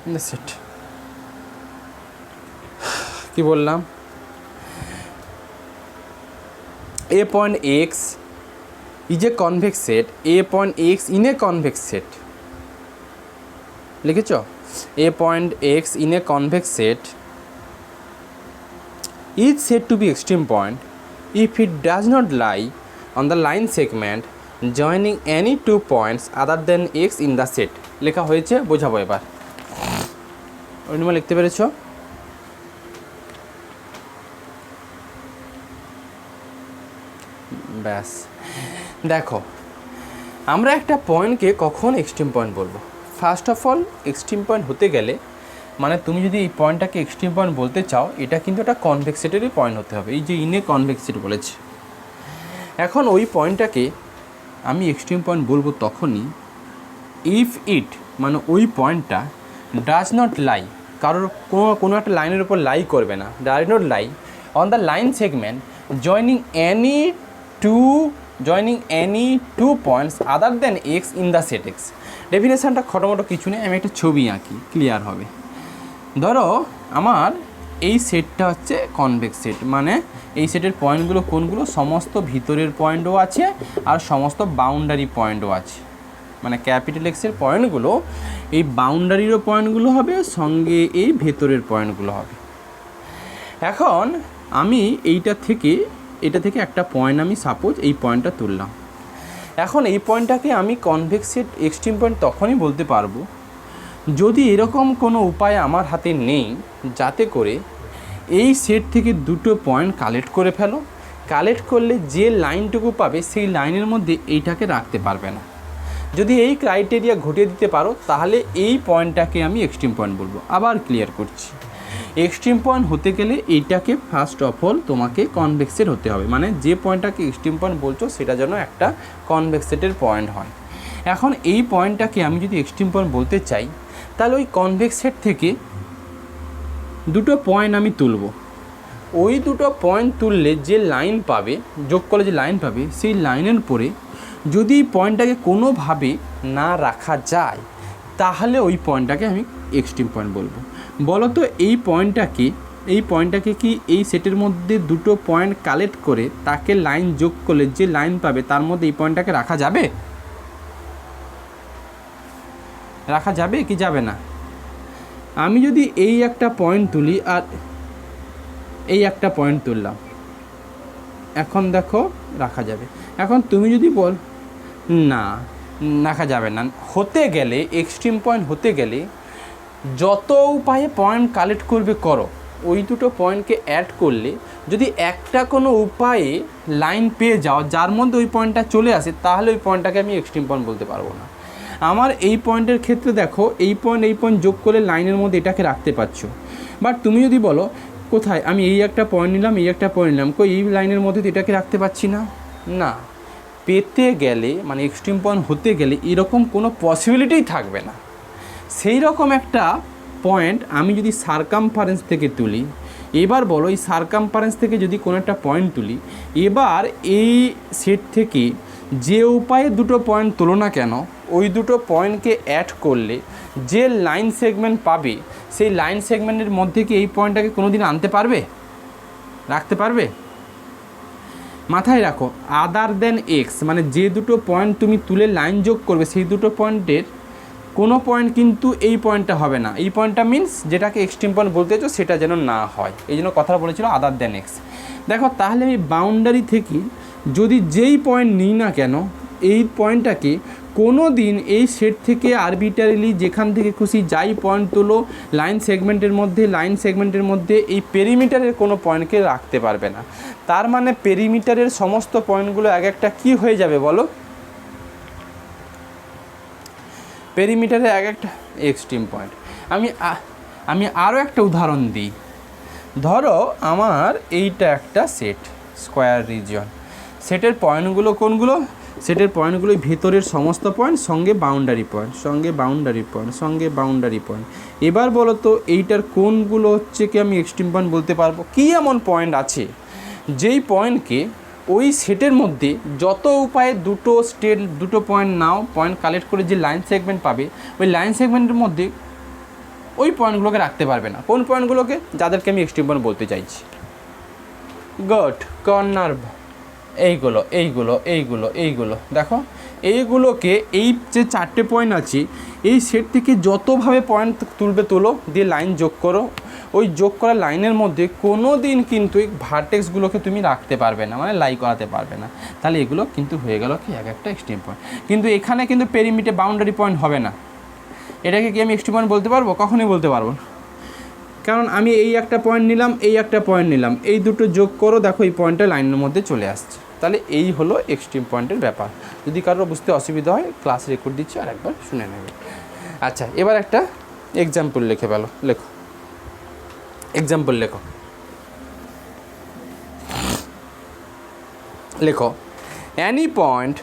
in the set. কি বললাম, a point x is a convex set, a point x in a convex set. লিখেছ, a point x in a convex set is said to be extreme point if it does not lie on the line segment joining any two points other than x in the set. লেখা হয়েছে, বোঝাবো এবার। অনিমা লিখতে পেরেছ? ব্যাস, দেখো আমরা একটা পয়েন্টকে কখন এক্সট্রিম পয়েন্ট বলবো। First of all, extreme point হতে গেলে মানে তুমি যদি এই পয়েন্টটাকে এক্সট্রিম পয়েন্ট বলতে চাও, এটা কিন্তু একটা কনভেক্স সেটেরই পয়েন্ট হতে হবে। এই যে ইনে কনভেক্স সেট বলেছে, এখন ওই পয়েন্টটাকে আমি এক্সট্রিম পয়েন্ট বলবো তখনই ইফ ইট মানে ওই পয়েন্টটা ডাজ নট লাই, কারোর কোনো একটা লাইনের উপর লাই করবে না, does not lie on the line segment joining any two points other than X in the set X. ডেফিনেশানটা খটোমটো কিছু নেই, আমি একটা ছবি আঁকি, ক্লিয়ার হবে। ধরো আমার এই সেটটা হচ্ছে কনভেক্স সেট, মানে এই সেটের পয়েন্টগুলো কোনগুলো, সমস্ত ভিতরের পয়েন্টও আছে আর সমস্ত বাউন্ডারি পয়েন্টও আছে। মানে ক্যাপিটাল এক্সের পয়েন্টগুলো এই বাউন্ডারিরও পয়েন্টগুলো হবে, সঙ্গে এই ভেতরের পয়েন্টগুলো হবে। এখন আমি এটা থেকে একটা পয়েন্ট আমি সাপোজ এই পয়েন্টটা তুললাম। এখন এই পয়েন্টটাকে আমি কনভেক্স সেট এক্সট্রিম পয়েন্ট তখনই বলতে পারবো যদি এরকম কোনো উপায় আমার হাতে নেই যাতে করে এই সেট থেকে দুটো পয়েন্ট কালেক্ট করে ফেলো, কালেক্ট করলে যে লাইনটুকু পাবে সেই লাইনের মধ্যে এইটাকে রাখতে পারবে না। যদি এই ক্রাইটেরিয়া ঘটিয়ে দিতে পারো তাহলে এই পয়েন্টটাকে আমি এক্সট্রিম পয়েন্ট বলবো। আবার ক্লিয়ার করছি, এক্সট্রিম পয়েন্ট হতে গেলে এইটাকে ফার্স্ট অফ অল তোমাকে কনভেক্স সেট হতে হবে, মানে যে পয়েন্টটাকে এক্সট্রিম পয়েন্ট বলছো সেটা যেন একটা কনভেক্স সেটের পয়েন্ট হয়। এখন এই পয়েন্টটাকে আমি যদি এক্সট্রিম পয়েন্ট বলতে চাই তাহলে ওই কনভেক্স সেট থেকে দুটো পয়েন্ট আমি তুলব। ওই দুটো পয়েন্ট তুললে যে লাইন পাবে, যোগ করলে যে লাইন পাবে, সেই লাইনের পরে যদি পয়েন্টটাকে কোনোভাবে না রাখা যায় তাহলে ওই পয়েন্টটাকে আমি এক্সট্রিম পয়েন্ট বলবো। বলো তো এই পয়েন্টটাকে কি এই সেটের মধ্যে দুটো পয়েন্ট কালেক্ট করে তাকে লাইন যোগ করলে যে লাইন পাবে তার মধ্যে এই পয়েন্টটাকে রাখা যাবে? রাখা যাবে কি যাবে না? আমি যদি এই একটা পয়েন্ট তুলি আর এই একটা পয়েন্ট তুললাম, এখন দেখো রাখা যাবে। এখন তুমি যদি বল না রাখা যাবে না, হতে গেলে এক্সট্রিম পয়েন্ট হতে গেলে যত উপায়ে পয়েন্ট কালেক্ট করবে করো, ওই দুটো পয়েন্টকে অ্যাড করলে যদি একটা কোনো উপায়ে লাইন পেয়ে যাও যার মধ্যে ওই পয়েন্টটা চলে আসে তাহলে ওই পয়েন্টটাকে আমি এক্সট্রিম পয়েন্ট বলতে পারবো না। আমার এই পয়েন্টের ক্ষেত্রে দেখো এই পয়েন্ট যোগ করলে লাইনের মধ্যে এটাকে রাখতে পারছো, বাট তুমি যদি বলো কোথায় আমি এই একটা পয়েন্ট নিলাম এই একটা পয়েন্ট নিলাম, কই এই লাইনের মধ্যে তো এটাকে রাখতে পারছি না। না, পেতে গেলে মানে এক্সট্রিম পয়েন্ট হতে গেলে এরকম কোনো পসিবিলিটিই থাকবে না। সেই রকম একটা পয়েন্ট আমি যদি সারকামফারেন্স থেকে তুলি, এবার বলো এই সারকামফারেন্স থেকে যদি কোনো একটা পয়েন্ট তুলি, এবার এই সেট থেকে যে উপায়ে দুটো পয়েন্ট তোলো না কেন ওই দুটো পয়েন্টকে অ্যাড করলে যে লাইন সেগমেন্ট পাবে সেই লাইন সেগমেন্টের মধ্যে কি এই পয়েন্টটাকে কোনো দিন আনতে পারবে, রাখতে পারবে? মাথায় রাখো, আদার দেন এক্স মানে যে দুটো পয়েন্ট তুমি তুলে লাইন যোগ করবে সেই দুটো পয়েন্টের কোনো পয়েন্ট কিন্তু এই পয়েন্টটা হবে না। এই পয়েন্টটা মিন্স যেটাকে এক্সট্রিম পয়েন্ট বলতে চাইছো সেটা যেন না হয়, এই জন্য কথা বলেছিল আদার দেন এক্স। দেখো তাহলে আমি বাউন্ডারি থেকে যদি যেই পয়েন্ট নিই না কেন এই পয়েন্টটাকে কোনো দিন এই সেট থেকে আরবিটারিলি যেখান থেকে খুশি যাই পয়েন্ট তোলো লাইন সেগমেন্টের মধ্যে এই পেরিমিটারের কোনো পয়েন্টকে রাখতে পারবে না। তার মানে পেরিমিটারের সমস্ত পয়েন্টগুলো এক একটা কী হয়ে যাবে বলো? পেরিমিটারে এক একটা এক্সট্রিম পয়েন্ট। আমি আরও একটা উদাহরণ দিই। ধরো আমার এইটা একটা সেট স্কোয়ার রিজিয়ন, সেটের পয়েন্টগুলো কোনগুলো? সেটের পয়েন্টগুলো ভেতরের সমস্ত পয়েন্ট সঙ্গে বাউন্ডারি পয়েন্ট। এবার বলো তো এইটার কোনগুলো হচ্ছে কি আমি এক্সট্রিম পয়েন্ট বলতে পারবো? কী এমন পয়েন্ট আছে যেই পয়েন্টকে ওই সেটের মধ্যে যত উপায়ে দুটো পয়েন্ট নাও পয়েন্ট কালেক্ট করে যে লাইন সেগমেন্ট পাবে ওই লাইন সেগমেন্টের মধ্যে ওই পয়েন্টগুলোকে রাখতে পারবে না। কোন পয়েন্টগুলোকে? যাদেরকে আমি এক্সট্রিম পয়েন্ট বলতে চাইছি। গুড, কর্নার, এইগুলো এইগুলো এইগুলো এইগুলো দেখো, এইগুলোকে এই যে 4টে পয়েন্ট আছে এই সেট থেকে যতভাবে পয়েন্ট তুলবে তোলো, দিয়ে লাইন যোগ করো। ওই যোগ করা লাইনের মধ্যে কোনো দিন কিন্তু এই ভার্টেক্সগুলোকে তুমি রাখতে পারবে না, মানে লাই করাতে পারবে না। তাহলে এগুলো কিন্তু হয়ে গেল কি এক একটা এক্সট্রিম পয়েন্ট। কিন্তু এখানে কিন্তু পেরিমিটে বাউন্ডারি পয়েন্ট হবে না। এটাকে কি আমি এক্সট্রিম পয়েন্ট বলতে পারবো? কখনোই বলতে পারবো না, কারণ আমি এই একটা পয়েন্ট নিলাম, এই একটা পয়েন্ট নিলাম, এই দুটো যোগ করো, দেখো এই পয়েন্টটা লাইনের মধ্যে চলে আসছে। তাহলে এই হলো এক্সট্রিম পয়েন্টের ব্যাপার। যদি কারোর বুঝতে অসুবিধা হয় ক্লাস রেকর্ড দিচ্ছি, আর একবার শুনে নেবে। আচ্ছা, এবার একটা এক্সাম্পল লিখে ফেলো, লেখো এক্সাম্পল, লেখো any point,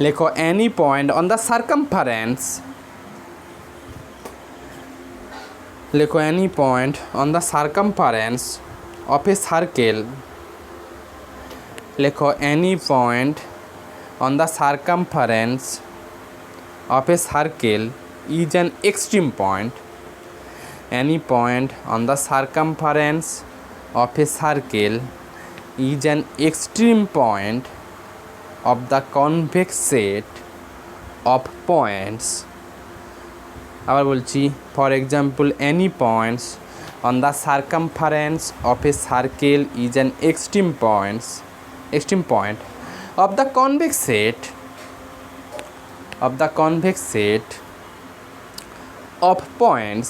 লেখো any point on the circumference, লেখো any point on the circumference of a circle, লেখো any point on the circumference of a circle is an extreme point. Any point on the circumference of a circle is an extreme point of the convex set of points. আবার বলছি, for example, any points on the circumference of a circle is an extreme point of the convex set of points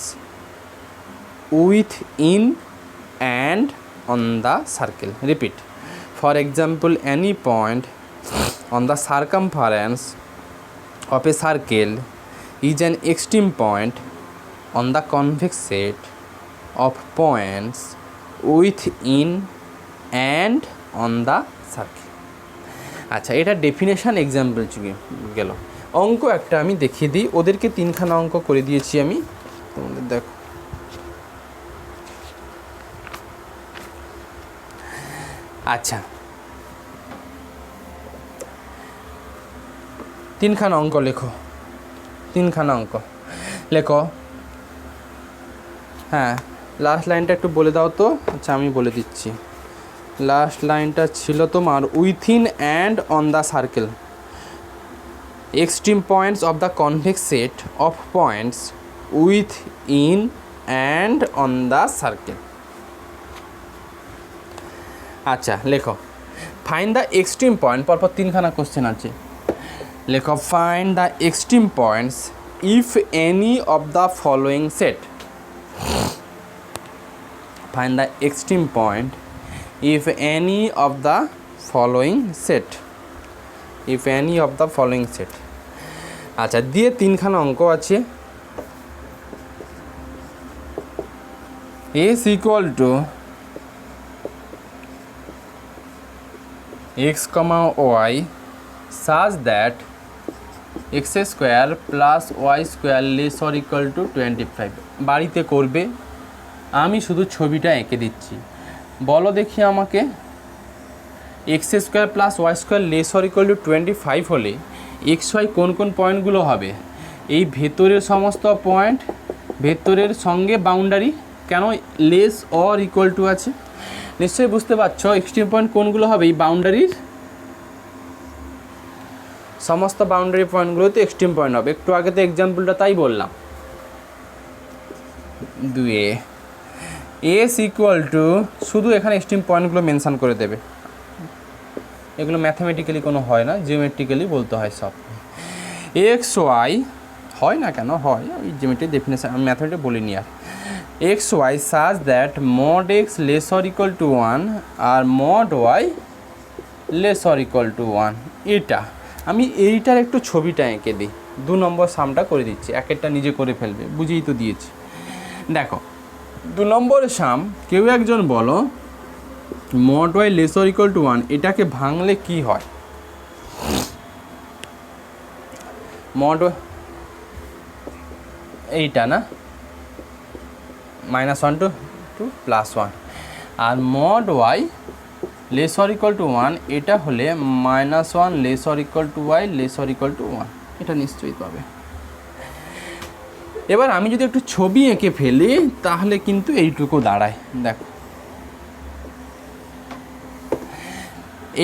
within and on the circle. Repeat. For example, any point on the circumference of a circle is an extreme point on the convex set of points within and on the circle. আচ্ছা, এটা definition example গেল। অঙ্ক একটা আমি দেখিয়ে দিই, ওদেরকে 3খানা অঙ্ক করে দিয়েছি আমি, তোমাদের দেখো। আচ্ছা, 3খানা অঙ্ক লেখো, 3খানা অঙ্ক লেখো। হ্যাঁ, লাস্ট লাইনটা একটু বলে দাও তো। আচ্ছা, আমি বলে দিচ্ছি। লাস্ট লাইনটা ছিল তোমার within and on the circle, extreme points of the convex set of points with in and on the circle. আচ্ছা, লেখো ফাইন্ড দ্য এক্সট্রিম পয়েন্ট, পরপর 3খানা কোশ্চেন আছে। লেখো find the extreme points if any of the following set. Find the extreme point if any of the following set. If any of the following set. আচ্ছা, দিয়ে 3খানা অঙ্ক আছে। is equal to x, y such that x square plus y square less or equal to 25। বাড়িতে করবে, আমি শুধু ছবিটা এঁকে দিচ্ছি। বলো দেখি আমাকে, x square plus y square less or equal to 25 হলে এক্স ওয়াই কোন কোন পয়েন্টগুলো হবে? এই ভেতরের সমস্ত পয়েন্ট, ভেতরের সঙ্গে বাউন্ডারি, কেন লেস অর ইকুয়াল টু আছে, নিশ্চয়ই বুঝতে পারছো এক্সট্রিম পয়েন্ট কোনগুলো হবে? এই বাউন্ডারির সমস্ত বাউন্ডারি পয়েন্টগুলোতে এক্সট্রিম পয়েন্ট হবে। একটু আগে তো এক্সাম্পলটা তাই বললাম। 2a এস ইকুয়াল টু, শুধু এখানে এক্সট্রিম পয়েন্টগুলো মেনশান করে দেবে, এগুলো ম্যাথামেটিক্যালি কোনো হয় না, জিওমেট্রিক্যালি বলতে হয় সব। এক্স ওয়াই হয় না কেন, হয়, ওই জিওমেট্রি ডেফিনেশন আমি ম্যাথামেটিক বলিনি আর। X Y such that mod X less or equal to 1 আর mod Y less or equal to 1। এটা আমি এইটার একটু ছবিটা এঁকে দিই, 2 নম্বর সামটা করে দিচ্ছি, একেরটা নিজে করে ফেলবে, বুঝেই তো দিয়েছি। দেখো 2 নম্বরের সাম, কেউ একজন বলো mod Y less or equal to 1, এটাকে ভাঙলে কি হয়? মড এইটা না, -1 to +1, আর mod Y less or equal to 1 এটা হলে -1 less or equal to y less or equal to 1। এটা নিশ্চয়ই পাবে। এবার আমি যদি একটু ছবি এঁকে ফেলি তাহলে কিন্তু এইটুকু দাঁড়ায়। দেখো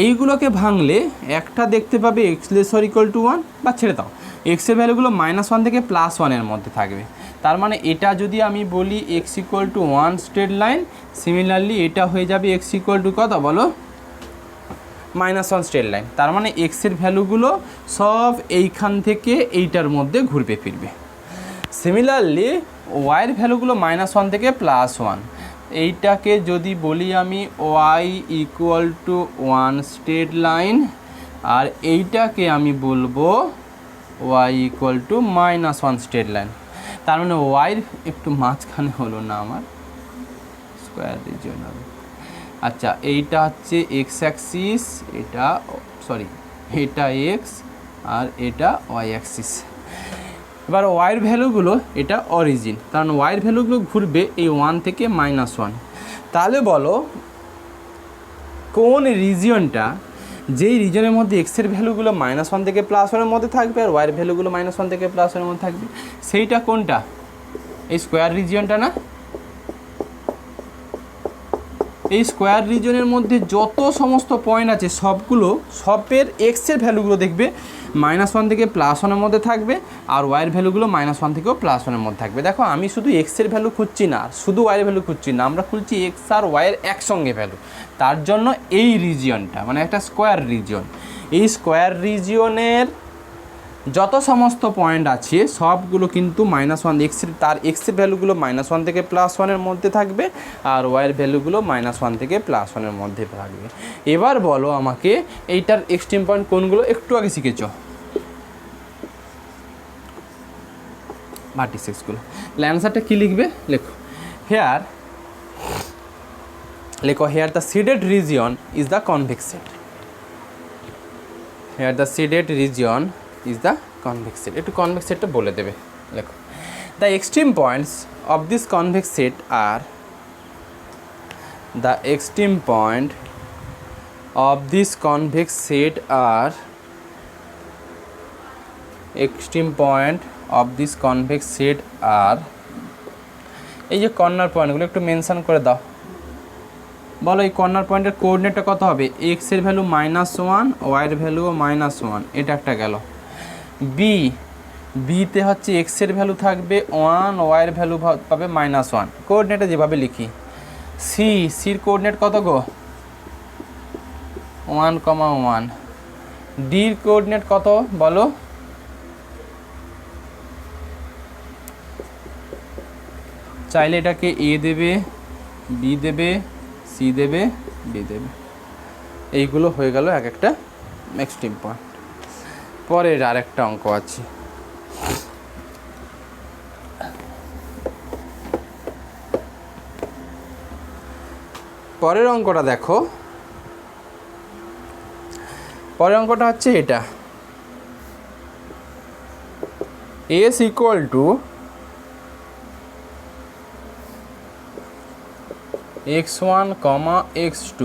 এইগুলোকে ভাঙলে একটা দেখতে পাবে এক্স লেসার ইকুয়াল টু 1, বা ছেড়ে দাও, এক্সের ভ্যালুগুলো -1 থেকে +1 মধ্যে থাকবে। তার মানে এটা যদি আমি বলি x equal to 1 straight line, similarly এটা হয়ে যাবে এক্স ইকুয়াল টু কত বলো, -1 স্ট্রেট লাইন। তার মানে এক্সের ভ্যালুগুলো সব এইখান থেকে এইটার মধ্যে ঘুরবে ফিরবে। সিমিলারলি ওয়াইয়ের ভ্যালুগুলো -1 থেকে +1। এইটাকে যদি বলি আমি Y equal to 1 straight line, আর এইটাকে আমি বলবো Y equal to -1 straight line. তার মানে ওয়াইয়ের একটু মাঝখানে হলো না আমার, স্কোয়ার রিজিয়ন হবে। আচ্ছা এইটা হচ্ছে এক্স অ্যাক্সিস, এটা সরি এটা এক্স আর এটা ওয়াই অ্যাক্সিস। এবার ওয়াইয়ের ভ্যালুগুলো এটা অরিজিন, কারণ ওয়াইয়ের ভ্যালুগুলো ঘুরবে এই 1 থেকে -1। তাহলে বলো কোন রিজিয়নটা, যেই রিজনের মধ্যে এক্সের ভ্যালুগুলো -1 থেকে +1 মধ্যে থাকবে আর ওয়াইয়ের ভ্যালুগুলো -1 থেকে +1 মধ্যে থাকবে, সেইটা কোনটা? এই স্কোয়ার রিজিয়নটা না? এই স্কোয়ার রিজনের মধ্যে যত সমস্ত পয়েন্ট আছে সবগুলো, সবের এক্সের ভ্যালুগুলো দেখবে -1 থেকে +1 মধ্যে থাকবে, আর ওয়াইয়ের ভ্যালুগুলো -1 থেকেও +1 মধ্যে থাকবে। দেখো আমি শুধু এক্সের ভ্যালু খুঁজছি না, শুধু ওয়াইয়ের ভ্যালু খুঁজছি না, আমরা খুঁজছি এক্স আর ওয়াইয়ের একসঙ্গে ভ্যালু। তার জন্য এই রিজিয়নটা মানে একটা স্কোয়ার রিজিয়ন, এই স্কোয়ার রিজিয়নের যত সমস্ত পয়েন্ট আছে সবগুলো কিন্তু -1 এক্সের, তার এক্সের ভ্যালুগুলো -1 থেকে +1 মধ্যে থাকবে, আর ওয়াইয়ের ভ্যালুগুলো -1 থেকে +1 মধ্যে থাকবে। এবার বলো আমাকে এইটার এক্সট্রিম পয়েন্ট কোনগুলো, একটু আগে শিখেছ, ভার্টিসেসগুলো। অ্যান্সারটা কী লিখবে লেখো, হেয়ার লেখো here the shaded region is the convex set, here the shaded region is the convex set. একটু কনভেক্স সেটটা বলে দেবে, লেখো the extreme points of this convex set are, the extreme point of this convex set are, extreme point of this convex set are, এই যে corner পয়েন্টগুলো একটু mention করে দাও। বলো এই কর্নার পয়েন্টের কোঅর্ডিনেটটা কত হবে, এক্সের ভ্যালু -1, ওয়াইয়ের ভ্যালুও -1, এটা একটা গেল। বিতে হচ্ছে এক্সের ভ্যালু থাকবে 1, ওয়াইয়ের ভ্যালু পাবে -1, কোঅর্ডিনেটে যেভাবে লিখি। সির কোঅর্ডিনেট কত গো, 1,1। ডির কোঅর্ডিনেট কত বলো, চাইলে এটাকে এ দেবে, বি দেবে, সি দেবে, ডি দেবে। এইগুলো হয়ে গেল এক একটা এক্সট্রিম পয়েন্ট। পরের আরেকটা অঙ্ক আছে, পরের অঙ্কটা দেখো, পরের অঙ্কটা হচ্ছে এটা, S equal to x1, x2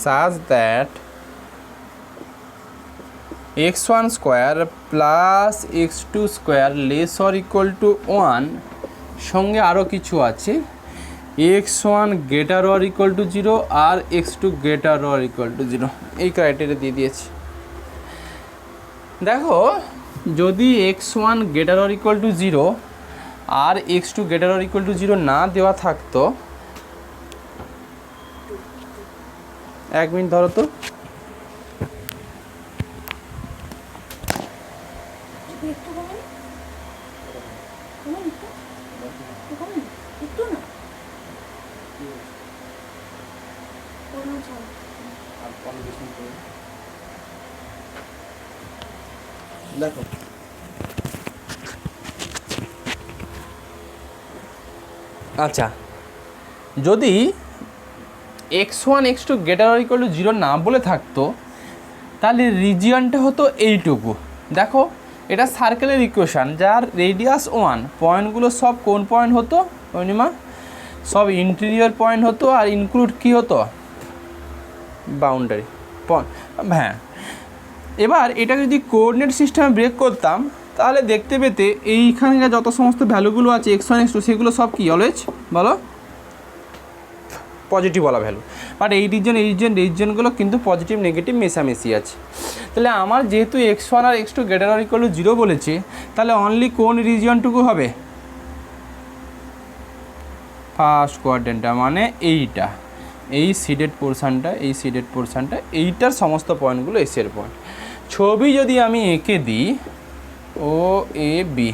such that x1 square plus x2 square less or equal to 1, সঙ্গে আরও কিছু আছে, x1 greater or equal to 0 R x2 greater or equal to 0, এই ক্রাইটেরিয়া দিয়ে দিয়েছি। দেখো যদি x1 greater or equal to 0 R x2 greater or equal to 0 না দেওয়া থাকতো, এক মিনিট ধরো তো, দেখো আচ্ছা যদি x1 x2 greater or equal to 0 না বলে থাকতো তাহলে রিজিয়নটা হতো এইটুকু। দেখো এটা সার্কেলের ইকুয়েশান, যার রেডিয়াস 1, পয়েন্টগুলো সব কোন পয়েন্ট হতো অনিমা, সব ইন্টেরিয়র পয়েন্ট হতো, আর ইনক্লুড কী হতো, বাউন্ডারি পয়েন্ট। হ্যাঁ, এবার এটা যদি কোঅর্ডিনেট সিস্টেমে ব্রেক করতাম তাহলে দেখতে পেতে এইখানে যত সমস্ত ভ্যালুগুলো আছে x1 x2 সেগুলো সব কি অলওয়েজ বলো পজিটিভ বলা ভ্যালু, বাট এই রিজনগুলো কিন্তু পজিটিভ নেগেটিভ মেশামেশি আছে। তাহলে আমার যেহেতু x1 আর x2 greater or equal to 0 বলেছে, তাহলে অনলি কোন রিজিয়নটুকু হবে, ফার্স্ট কোয়াড্রেন্টটা, মানে এইটা, এই সিডেড পোর্শানটা এইটার সমস্ত পয়েন্টগুলো এস এর পয়েন্ট। ছবি যদি আমি এঁকে দিই ও এ বি,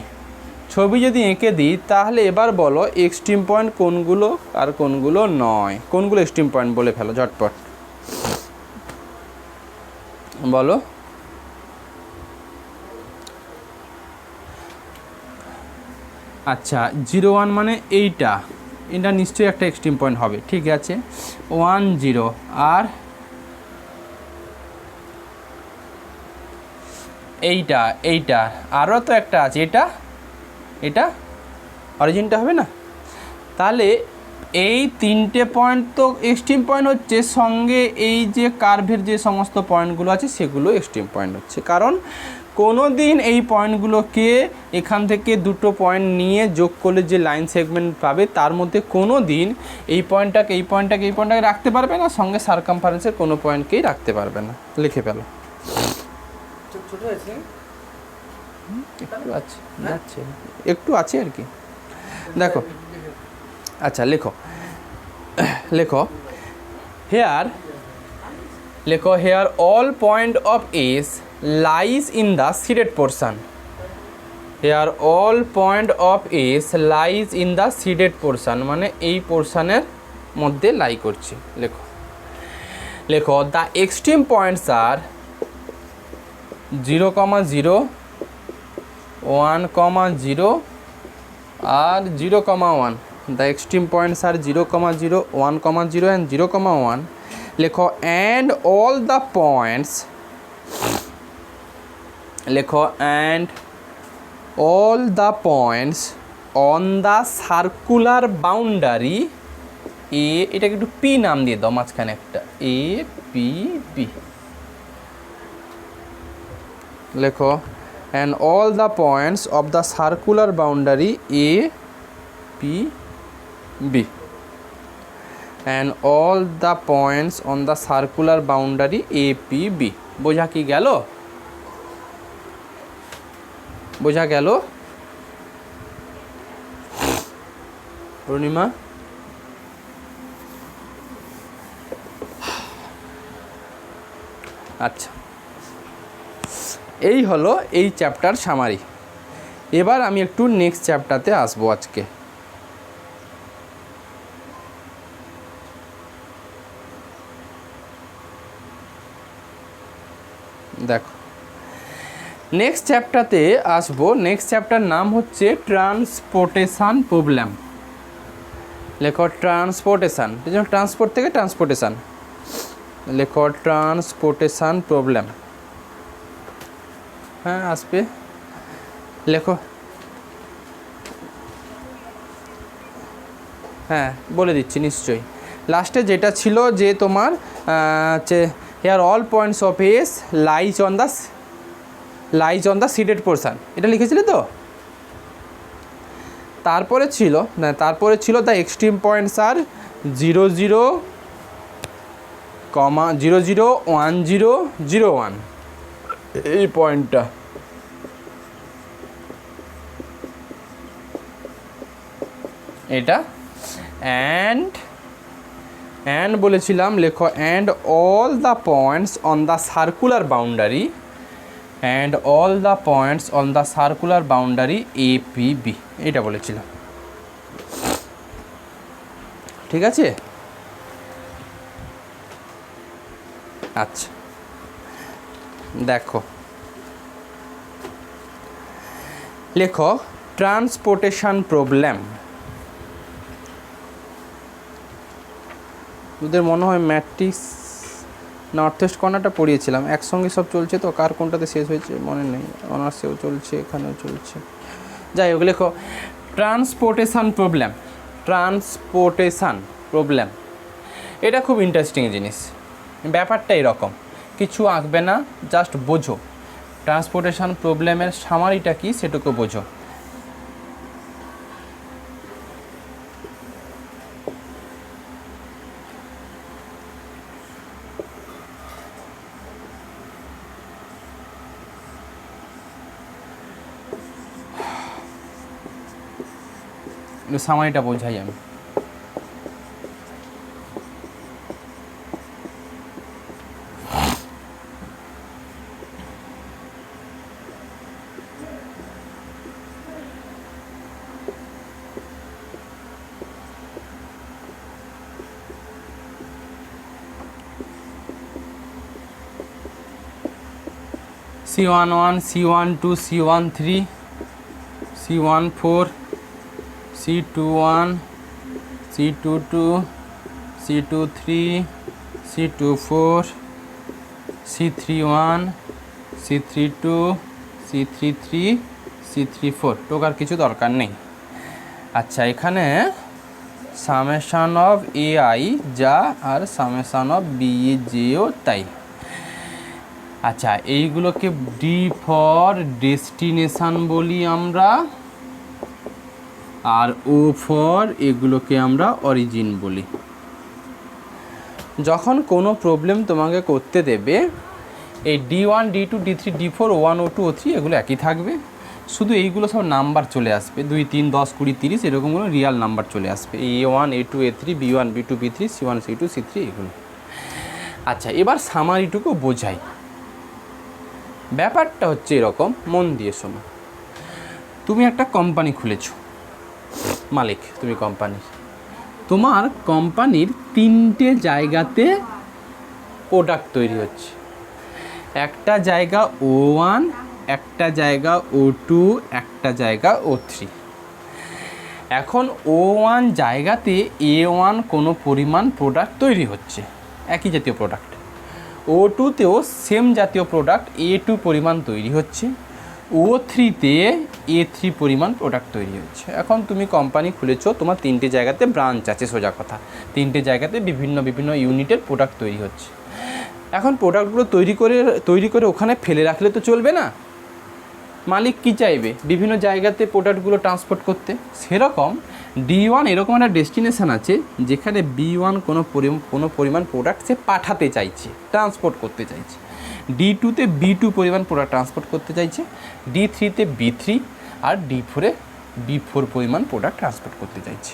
ছবি যদি এঁকে দিই, তাহলে এবার বলো এক্সট্রিম পয়েন্ট কোনগুলো আর কোনগুলো নয়, কোনগুলো এক্সট্রিম পয়েন্ট বলে ফেলো ঝটপট বলো। আচ্ছা 0 1 মানে এইটা, এটা নিশ্চয়ই একটা এক্সট্রিম পয়েন্ট হবে, ঠিক আছে। 1 0 আর এইটা আরও তো একটা আছে, এটা অরিজিনটা হবে না। তাহলে এই তিনটে পয়েন্ট তো এক্সট্রিম পয়েন্ট হচ্ছে, সঙ্গে এই যে কার্ভের যে সমস্ত পয়েন্টগুলো আছে সেগুলো এক্সট্রিম পয়েন্ট হচ্ছে, কারণ কোনো দিন এই পয়েন্টগুলোকে এখান থেকে দুটো পয়েন্ট নিয়ে যোগ করলে যে লাইন সেগমেন্ট পাবে, তার মধ্যে কোনো দিন এই পয়েন্টটাকে রাখতে পারবে না, সঙ্গে সারকামফারেন্সের কোনো পয়েন্টকেই রাখতে পারবে না। লিখে ফেলো। একটু আছে আর কি, দেখো। আচ্ছা লেখো here all point of S lies in the shaded portion. Here all point of S lies in the shaded portion, মানে এই পোর্শনের মধ্যে লাই করছে। লেখো দ্য এক্সট্রিম পয়েন্টস আর 0, 0, 1, 0 আর 0, 1। The extreme points are 0, 0, 1, 0 and 0, 1. লেখো and all the points, লেখো and all the points on the circular boundary A, এটাকে একটু P নাম দিয়ে দাও মাঝখানে একটা, A P B। লেখো and all the points of the circular boundary A P B, and all the points on the circular boundary A P B। বোঝা কি গেল? বোঝা গেল পূর্ণিমা? আচ্ছা, এই হলো এই চ্যাপ্টার সামারি। এবার আমি একটু নেক্সট চ্যাপ্টারতে আসবো আজকে। দেখো নেক্সট চ্যাপ্টারতে আসবো। নেক্সট চ্যাপ্টার নাম হচ্ছে ট্রান্সপোর্টেশন প্রবলেম। লেখো ট্রান্সপোর্টেশন, ট্রান্সপোর্ট থেকে ট্রান্সপোর্টেশন। লেখো ট্রান্সপোর্টেশন প্রবলেম। হ্যাঁ আসবে, লেখো। হ্যাঁ বলে দিচ্ছি নিশ্চয়ই। লাস্টে যেটা ছিল যে তোমার here all points of S lies on the shaded portion, এটা লিখেছিলে তো। তারপরে ছিল দ্য এক্সট্রিম পয়েন্টস আর 0, 0, 0, 0, 1, 0, 0, 1, এই পয়েন্টটা। এটা অ্যান্ড বলেছিলাম, লেখো and all the points on the circular boundary, and all the points on the circular boundary A P B, এটা বলেছিলাম। ঠিক আছে? আচ্ছা দেখো, লেখো ট্রান্সপোর্টেশন প্রবলেম। তোদের মনে হয় ম্যাট্রিক্স নর্থ ইস্ট কর্নারটা পড়িয়েছিলাম, একসঙ্গে সব চলছে তো, কার কোনটাতে শেষ হয়েছে মনে নেই। অনার্সেও চলছে, এখানেও চলছে, যাই হোক। লেখো ট্রান্সপোর্টেশন প্রবলেম। এটা খুব ইন্টারেস্টিং জিনিস। ব্যাপারটা এরকম, কিছু আঁকবে না, জাস্ট বোঝো। ট্রান্সপোর্টেশন প্রবলেমের সামারিটা কি সেটুকু বোঝো। সামারিটা বোঝাই আমি। C11, C12, C13, C14, C21, C22, C23, C24, C31, C32, C33, C34। টোকার কিছু দরকার নেই। আচ্ছা, এখানে সামেশন অফ AI যা আর সামেশন অফ BE যেও তাই। আচ্ছা, এইগুলোকে ডি ফর ডেস্টিনেশান বলি আমরা, আর ও ফর এগুলোকে আমরা অরিজিন বলি। যখন কোনো প্রবলেম তোমাকে করতে দেবে, এই D1, D2, D3, D4, O1, O2, O3 এগুলো একই থাকবে, শুধু এইগুলো সব নাম্বার চলে আসবে, 2, 3, 10, 20, 30 এরকমগুলো রিয়াল নাম্বার চলে আসবে, A1, A2, A3, B1, B2, B3, C1, C2, C3 এগুলো। আচ্ছা, এবার সামারিটুকু বোঝাই। ব্যাপারটা হচ্ছে এরকম, মন দিয়ে শোনো। তুমি একটা কোম্পানি খুলেছো, মালিক তুমি কোম্পানির। তোমার কোম্পানির 3টে জায়গাতে প্রোডাক্ট তৈরি হচ্ছে। একটা জায়গা O1, একটা জায়গা O2, একটা জায়গা O3। এখন O1 জায়গাতে A1 কোনো পরিমাণ প্রোডাক্ট তৈরি হচ্ছে, একই জাতীয় প্রোডাক্ট। O2তেও সেম জাতীয় প্রোডাক্ট A2 পরিমাণ তৈরি হচ্ছে। O3তে A3 পরিমাণ প্রোডাক্ট তৈরি হচ্ছে। এখন তুমি কোম্পানি খুলেছো, তোমার 3টে জায়গাতে ব্রাঞ্চ আছে, সোজা কথা 3টে জায়গাতে বিভিন্ন বিভিন্ন ইউনিটের প্রোডাক্ট তৈরি হচ্ছে। এখন প্রোডাক্টগুলো তৈরি করে ওখানে ফেলে রাখলে তো চলবে না। মালিক কি চাইবে? বিভিন্ন জায়গাতে প্রোডাক্টগুলো ট্রান্সপোর্ট করতে। সেরকম D1 এরকম একটা ডেস্টিনেশান আছে যেখানে B1 কোনো পরিমাণ প্রোডাক্ট সে পাঠাতে চাইছে, ট্রান্সপোর্ট করতে চাইছে। D2তে B2 পরিমাণ প্রোডাক্ট ট্রান্সপোর্ট করতে চাইছে। D3তে B3 আর D4এ B4 পরিমাণ প্রোডাক্ট ট্রান্সপোর্ট করতে চাইছে।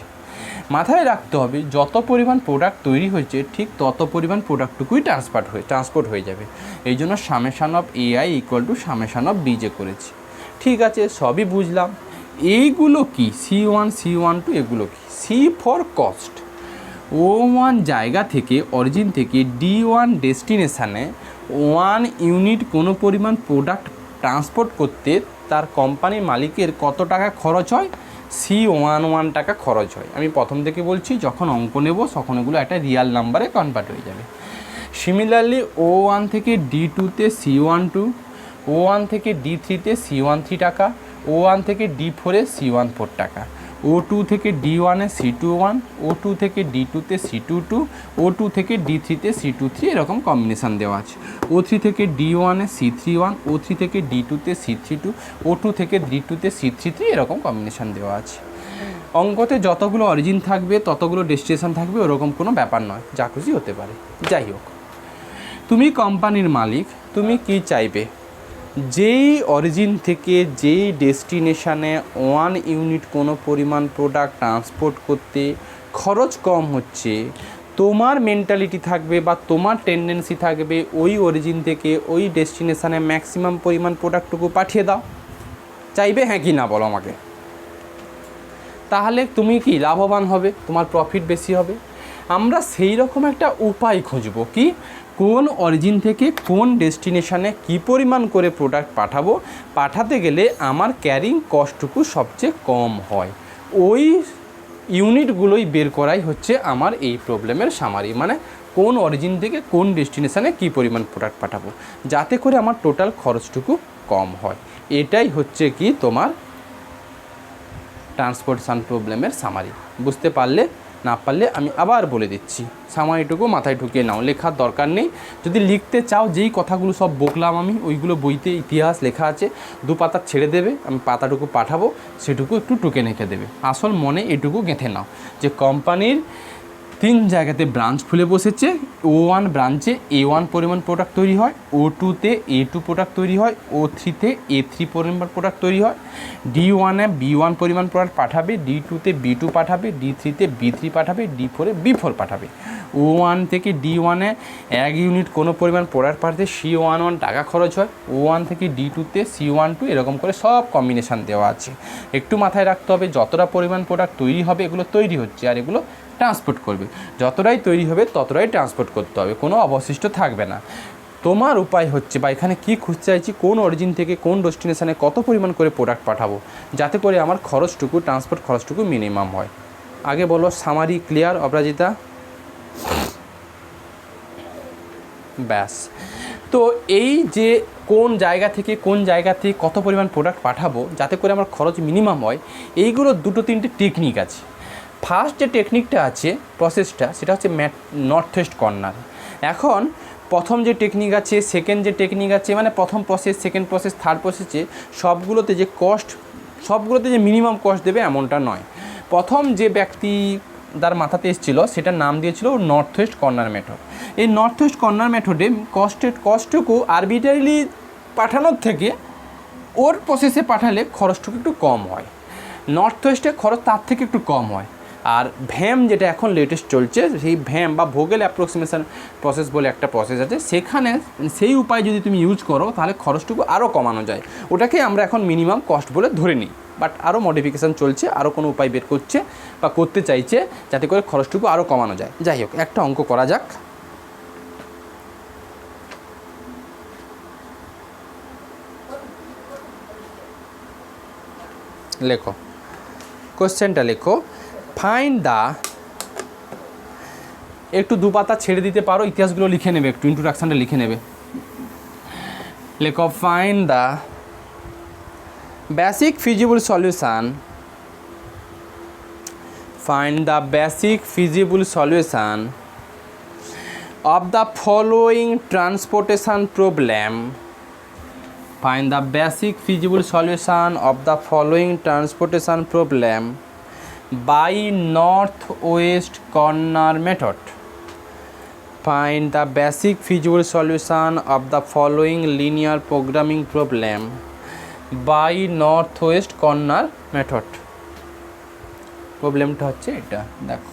মাথায় রাখতে হবে, যত পরিমাণ প্রোডাক্ট তৈরি হয়েছে ঠিক তত পরিমাণ প্রোডাক্টটুকুই ট্রান্সপোর্ট হয়ে যাবে। এই জন্য summation of AI = summation of BJ করেছি। ঠিক আছে, সবই বুঝলাম। এইগুলো কি C1, C12 এগুলো কি? C for cost. O1 জায়গা থেকে, অরিজিন থেকে D1 ডেস্টিনেশানে 1 ইউনিট কোনো পরিমাণ প্রোডাক্ট ট্রান্সপোর্ট করতে তার কোম্পানির মালিকের কত টাকা খরচ হয়? C11 টাকা খরচ হয়। আমি প্রথম থেকে বলছি, যখন অঙ্ক নেব তখন এগুলো একটা রিয়াল নাম্বারে কনভার্ট হয়ে যাবে। সিমিলারলি O1 থেকে D2তে C12, O1 থেকে D3তে C13 টাকা, O1 থেকে D4-এ C14 টাকা, O2 থেকে D1-এ C21, O2 থেকে D2-তে C22, O2 থেকে D3-তে C23 এরকম কম্বিনেশান দেওয়া আছে। O3 থেকে D1-এ C31, O3 থেকে D2-তে C32, O2 থেকে D2-তে C33 এরকম কম্বিনেশান দেওয়া আছে। অঙ্কতে যতগুলো অরিজিন থাকবে ততগুলো ডেস্টিনেশান থাকবে, ওরকম কোনো ব্যাপার নয়, যা খুশি হতে পারে। যাই হোক, তুমি কোম্পানির মালিক, তুমি কি চাইবে? যেই অরিজিন থেকে যেই ডেস্টিনেশানে 1 ইউনিট কোনো পরিমাণ প্রোডাক্ট ট্রান্সপোর্ট করতে খরচ কম হচ্ছে, তোমার মেন্টালিটি থাকবে বা তোমার টেন্ডেন্সি থাকবে ওই অরিজিন থেকে ওই ডেস্টিনেশানে ম্যাক্সিমাম পরিমাণ প্রোডাক্টটুকু পাঠিয়ে দাও। চাইবে? হ্যাঁ কি না বলো আমাকে। তাহলে তুমি কি লাভবান হবে, তোমার প্রফিট বেশি হবে। আমরা সেই রকম একটা উপায় খুঁজব, কি কোন অরিজিন থেকে কোন ডেস্টিনেশানে কী পরিমাণ করে প্রোডাক্ট পাঠাবো, পাঠাতে গেলে আমার ক্যারিং কস্টটুকু সবচেয়ে কম হয়। ওই ইউনিটগুলোই বের করাই হচ্ছে আমার এই প্রবলেমের সামারি। মানে কোন অরিজিন থেকে কোন ডেস্টিনেশানে কী পরিমাণ প্রোডাক্ট পাঠাবো, যাতে করে আমার টোটাল খরচটুকু কম হয়। এটাই হচ্ছে কি তোমার ট্রান্সপোর্টেশন প্রবলেমের সামারি। বুঝতে পারলে না পারলে আমি আবার বলে দিচ্ছি, সামাইটুকু মাথায় ঢুকিয়ে নাও, লেখার দরকার নেই। যদি লিখতে চাও, যেই কথাগুলো সব বকলাম আমি, ওইগুলো বইতে ইতিহাস লেখা আছে, 2 পাতা ছেড়ে দেবে, আমি পাতাটুকু পাঠাবো, সেটুকু একটু টুকে রেখে দেবে। আসল মনে এটুকু গেঁথে নাও যে কোম্পানির 3 জায়গাতে ব্রাঞ্চ খুলে বসেছে। O1 ব্রাঞ্চে A1 পরিমাণ প্রোডাক্ট তৈরি হয়, O2তে A2 প্রোডাক্ট তৈরি হয়, O3তে A3 পরিমাণ প্রোডাক্ট তৈরি হয়, D1এ B1 পরিমাণ প্রোডাক্ট পাঠাবে, D2তে B2 পাঠাবে, D3তে B3 পাঠাবে, D4এ B4 পাঠাবে। O1 থেকে D1-এ 1 ইউনিট কোনো পরিমাণ প্রোডাক্ট পাঠাতে C11 টাকা খরচ হয়। O1 থেকে D2তে C12 এরকম করে সব কম্বিনেশান দেওয়া আছে। একটু মাথায় রাখতে হবে, যতটা পরিমাণ প্রোডাক্ট তৈরি হবে এগুলো তৈরি হচ্ছে, আর এগুলো ট্রান্সপোর্ট করবে। যতটাই তৈরি হবে ততটাই ট্রান্সপোর্ট করতে হবে, কোনো অবশিষ্ট থাকবে না। তোমার উপায় হচ্ছে, বা এখানে কী খুঁজতে চাইছি, কোন অরিজিন থেকে কোন ডেস্টিনেশানে কত পরিমাণ করে প্রোডাক্ট পাঠাবো, যাতে করে আমার খরচটুকু, ট্রান্সপোর্ট খরচটুকু মিনিমাম হয়। আগে বলো, সামারি ক্লিয়ার অপরাজিতা? ব্যাস। তো এই যে কোন জায়গা থেকে কত পরিমাণ প্রোডাক্ট পাঠাবো যাতে করে আমার খরচ মিনিমাম হয়, এইগুলো 2-3টে টেকনিক আছে। ফার্স্ট যে টেকনিকটা আছে, প্রসেসটা, সেটা হচ্ছে নর্থ ওয়েস্ট কর্নার। এখন প্রথম যে টেকনিক আছে, সেকেন্ড যে টেকনিক আছে, মানে প্রথম প্রসেস, সেকেন্ড প্রসেস, থার্ড প্রসেসে সবগুলোতে যে কস্ট, সবগুলোতে যে মিনিমাম কস্ট দেবে এমনটা নয়। প্রথম যে ব্যক্তি তার মাথাতে এসেছিলো সেটার নাম দিয়েছিল নর্থ ওয়েস্ট কর্নার মেথড। এই নর্থ ওয়েস্ট কর্নার মেথডে কস্টটুকু আরবিটারিলি পাঠানোর থেকে ওর প্রসেসে পাঠালে খরচটুকু একটু কম হয়, নর্থ ওয়েস্টে খরচ তার থেকে একটু কম হয়। আর ভ্যাম যেটা এখন লেটেস্ট চলছে, সেই ভ্যাম বা ভোগেল অ্যাপ্রক্সিমেশন প্রসেস বলে একটা প্রসেস আছে, সেখানে সেই উপায় যদি তুমি ইউজ করো তাহলে খরচটুকু আরও কমানো যায়। ওটাকে আমরা এখন মিনিমাম কস্ট বলে ধরে নিই, বাট আরও মডিফিকেশান চলছে, আরও কোনো উপায় বের করছে বা করতে চাইছে যাতে করে খরচটুকু আরও কমানো যায়। যাই হোক, একটা অঙ্ক করা যাক। লেখো, কোশ্চেনটা লেখো, ফাইন্ড দ্য, একটু 2 পাতা ছেড়ে দিতে পারো, ইতিহাসগুলো লিখে নেবে, একটু ইন্ট্রোডাকশানটা লিখে নেবে। লেখো, find the basic feasible solution, find the basic feasible solution of the following transportation problem. Find the basic feasible solution of the following transportation problem by northwest corner method. Find the basic feasible solution of the following linear programming problem by northwest corner method. প্রবলেমটা হচ্ছে এটা, দেখো,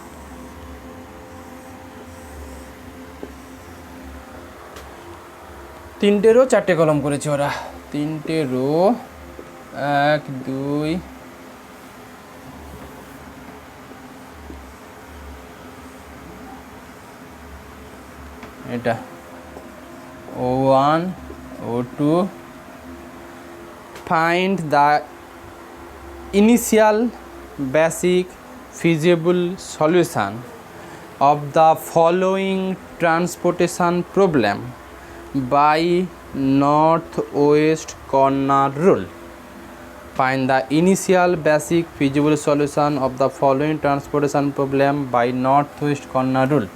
তিনটে rho 4টে কলম করেছে ওরা, 3টে rho, 1 2, এটা O1 O2. Find the initial basic feasible solution of the following transportation problem by northwest corner rule. Find the initial basic feasible solution of the following transportation problem by northwest corner rule.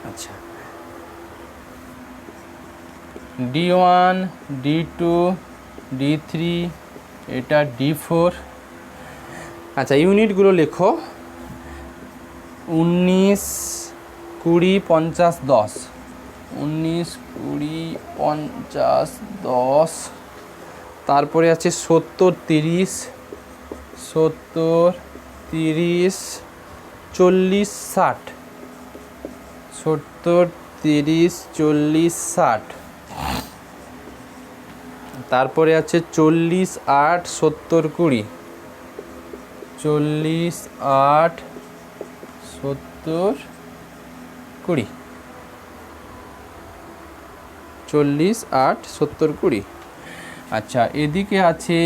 আচ্ছা, D1 D2 D3, এটা D4। আচ্ছা, ইউনিটগুলো লেখো, 19 20 50 10, 19 20 50 10, তারপরে আছে 70 30, 70 30 40 60, 70 30 40 60, তারপরে আছে 40 8 70 20, 40 8 70 20, 40 8 70 20। আচ্ছা, এদিকে আছে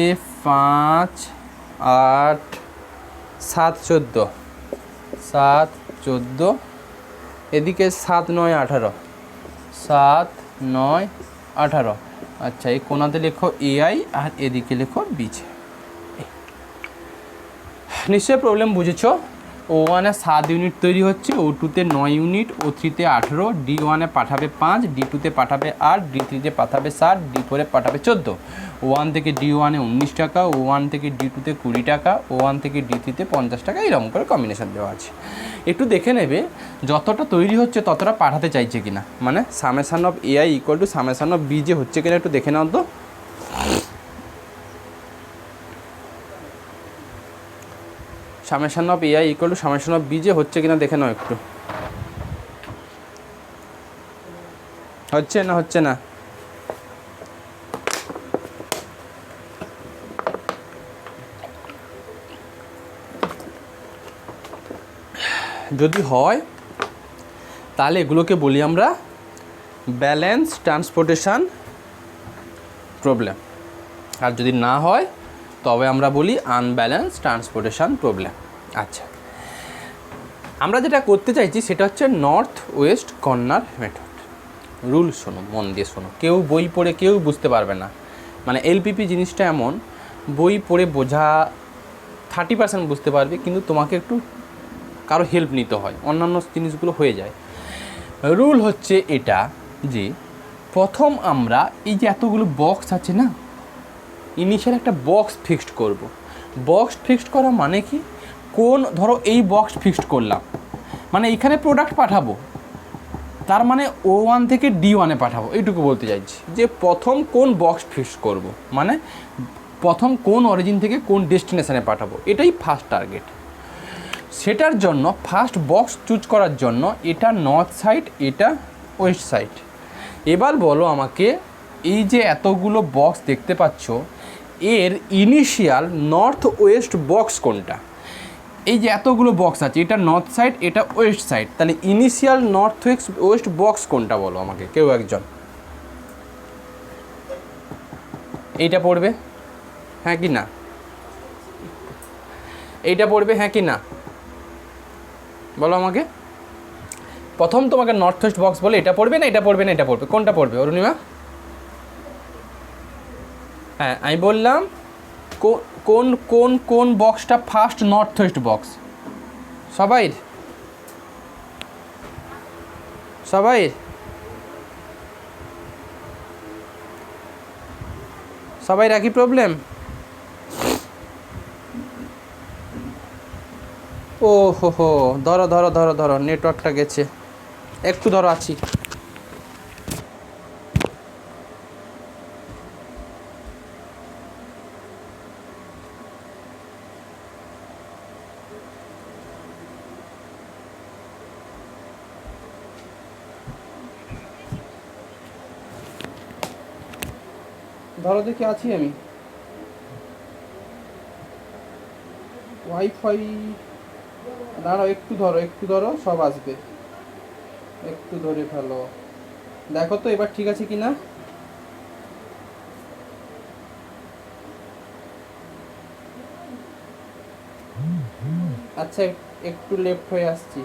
5 8 7 14, 7 14, এদিকে 7 9 18, 7 9 18। আচ্ছা, এই কোনাতে লেখো AI আর এদিকে লেখো BJ। নিশ্চয়ই প্রবলেম বুঝেছো। O1-এ 7 ইউনিট তৈরি হচ্ছে, O2-তে 9 ইউনিট, O3-তে 18, D1-এ পাঠাবে 5, D2-তে পাঠাবে 8, D3-তে পাঠাবে 7, D4-এ পাঠাবে 14। O1 থেকে D1-এ 19 টাকা, O1 থেকে D2-তে 20 টাকা, O1 থেকে D3-তে 50 টাকা, এরকম করে কম্বিনেশন দেওয়া আছে। একটু দেখে নেবে যতটা তৈরি হচ্ছে ততটা পাঠাতে চাইছে কিনা, মানে summation of AI equal two summation of B যে হচ্ছে কিনা একটু দেখে নাও তো। Summation of AI equal two summation of B যে হচ্ছে কিনা দেখে নাও একটু। হচ্ছে না হচ্ছে না? যদি হয় তাহলে এগুলোকে বলি আমরা ব্যালেন্স ট্রান্সপোর্টেশন প্রবলেম, আর যদি না হয় তবে আমরা বলি আনব্যালেন্স ট্রান্সপোর্টেশন প্রবলেম। আচ্ছা, আমরা যেটা করতে চাইছি সেটা হচ্ছে north West corner method. Rule শোনো, মন দিয়ে শোনো, কেউ বই পড়ে কেউ বুঝতে পারবে না। মানে এলপিপি জিনিসটা এমন, বই পড়ে বোঝা 30% বুঝতে পারবে, কিন্তু তোমাকে একটু কারো হেল্প নিতে হয়, অন্যান্য জিনিসগুলো হয়ে যায়। রুল হচ্ছে এটা যে প্রথম আমরা এই যে এতগুলো বক্স আছে না, ইনিশিয়াল একটা বক্স ফিক্সড করব। বক্স ফিক্সড করা মানে কি, কোন ধরো এই বক্স ফিক্সড করলাম, মানে এখানে প্রোডাক্ট পাঠাবো, তার মানে O1 থেকে D1-এ পাঠাবো, এইটুকু বলতে চাইছি। যে প্রথম কোন বক্স ফিক্সড করব, মানে প্রথম কোন অরিজিন থেকে কোন ডেস্টিনেশানে পাঠাবো, এটাই ফার্স্ট টার্গেট। সেটার জন্য ফার্স্ট বক্স চুজ করার জন্য এটা নর্থ সাইড, এটা ওয়েস্ট সাইড। এবার বলো আমাকে, এই যে এতগুলো বক্স দেখতে পাচ্ছ, এর ইনিশিয়াল নর্থ ওয়েস্ট বক্স কোনটা? এই যে এতগুলো বক্স আছে, এটা নর্থ সাইড, এটা ওয়েস্ট সাইড, তাহলে ইনিশিয়াল নর্থ ওয়েস্ট বক্স কোনটা বলো আমাকে কেউ একজন। এইটা পড়বে, হ্যাঁ কি না? এইটা পড়বে, হ্যাঁ কি না? বলো আমাকে। প্রথম তোমাকে নর্থ ওয়েস্ট বক্স বলে এটা পড়বে না, এটা পড়বে না, এটা পড়বে, কোনটা পড়বে অরুণিমা? হ্যাঁ, আমি বললাম কোন কোন কোন বক্সটা ফার্স্ট নর্থ ওয়েস্ট বক্স? সবাই সবাই সবাই রাখি প্রবলেম। ও হো, ধরো ধরো ধরো ধরো, নেটওয়ার্কটা গেছে, একটু ধরো আছি। ধরো দেখি আছি আমি। ওয়াইফাই দাঁড়াও, একটু ধরো সব আসবে, একটু ধরে ফেলো, দেখো তো এবার ঠিক আছে কি না। আচ্ছা, একটু লেফট হয়ে আসছি।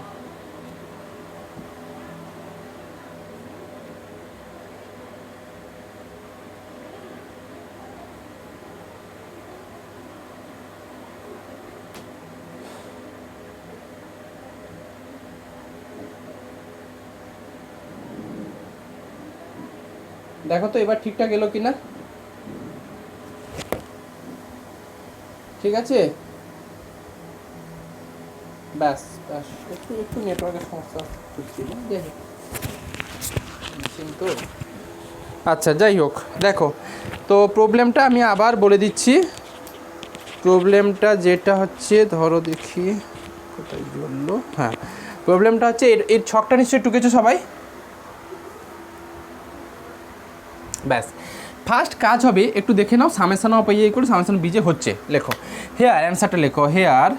দেখো তো এবার ঠিকঠাক এলো কিনা। ঠিক আছে, ব্যাস ব্যাস, একটু একটু নেটওয়ার্কের সমস্যা ছিল, কিন্তু আচ্ছা যাই হোক। দেখো তো প্রবলেমটা আমি আবার বলে দিচ্ছি। প্রবলেমটা যেটা হচ্ছে, ধরো দেখি কোথায় বললো, হ্যাঁ প্রবলেমটা হচ্ছে এর ছকটা নিশ্চয়ই টুকেছো সবাই। ব্যাস, ফার্স্ট কাজ হবে একটু দেখে নাও, সামেশন অফ AI করে সামেশন বি যে হচ্ছে, লেখো হেয়ার, অ্যান্সারটা লেখো here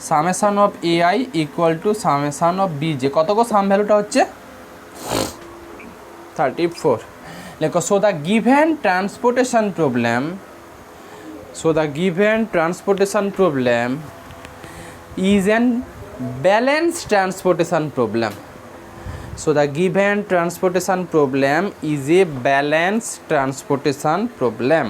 summation of AI equal to summation of b যে, কত গো সাম ভ্যালুটা হচ্ছে 34। লেখো so the given transportation problem, so the given transportation problem is an balance transportation problem. So the given transportation problem is a balanced transportation problem.